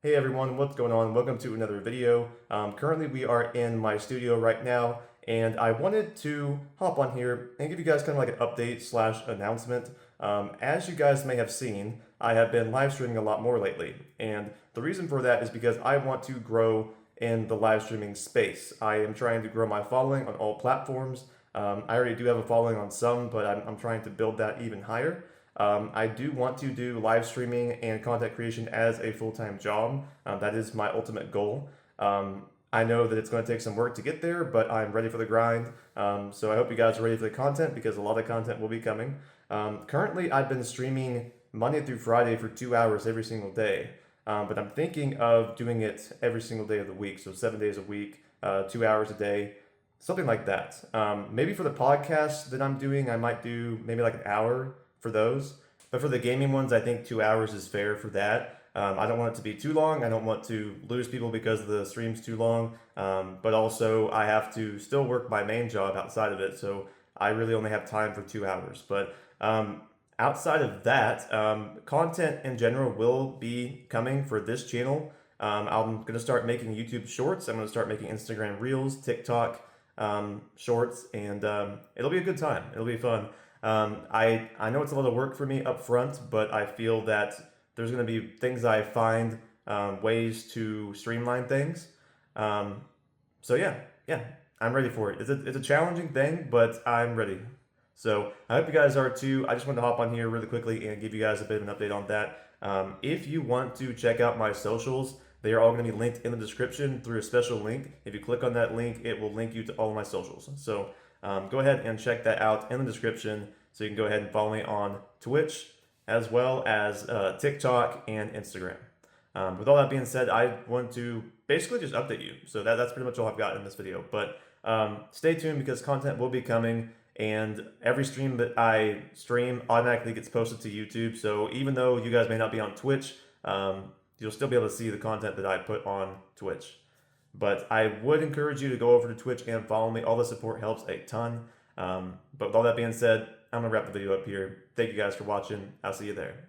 Hey everyone, what's going on? Welcome to another video. Currently we are in my studio right now, and I wanted to hop on here and give you guys kind of like an update slash announcement. As you guys may have seen, I have been live streaming a lot more lately, and the reason for that is because I want to grow in the live streaming space. I am trying to grow my following on all platforms. I already do have a following on some, but I'm trying to build that even higher. I do want to do live streaming and content creation as a full-time job. That is my ultimate goal. I know that it's going to take some work to get there, but I'm ready for the grind. So I hope you guys are ready for the content because a lot of content will be coming. Currently, I've been streaming Monday through Friday for 2 hours every single day. But I'm thinking of doing it every single day of the week, so 7 days a week, 2 hours a day, something like that. Maybe for the podcast that I'm doing, I might do maybe like an hour for those. But for the gaming ones, I think 2 hours is fair for that. I don't want it to be too long. I don't want to lose people because the stream's too long. But also, I have to still work my main job outside of it. So I really only have time for 2 hours. But outside of that, content in general will be coming for this channel. I'm going to start making YouTube shorts. I'm going to start making Instagram reels, TikTok shorts, and it'll be a good time. It'll be fun. I know it's a lot of work for me up front, but I feel that there's going to be things I find, ways to streamline things. So yeah, I'm ready for it. It's a challenging thing, but I'm ready. So I hope you guys are too. I just wanted to hop on here really quickly and give you guys a bit of an update on that. If you want to check out my socials, they are all going to be linked in the description through a special link. If you click on that link, it will link you to all of my socials. So go ahead and check that out in the description. So you can go ahead and follow me on Twitch as well as TikTok and Instagram. With all that being said, I want to basically just update you. So that's pretty much all I've got in this video. But stay tuned because content will be coming. And every stream that I stream automatically gets posted to YouTube. So even though you guys may not be on Twitch, you'll still be able to see the content that I put on Twitch. But I would encourage you to go over to Twitch and follow me. All the support helps a ton. But with all that being said, I'm going to wrap the video up here. Thank you guys for watching. I'll see you there.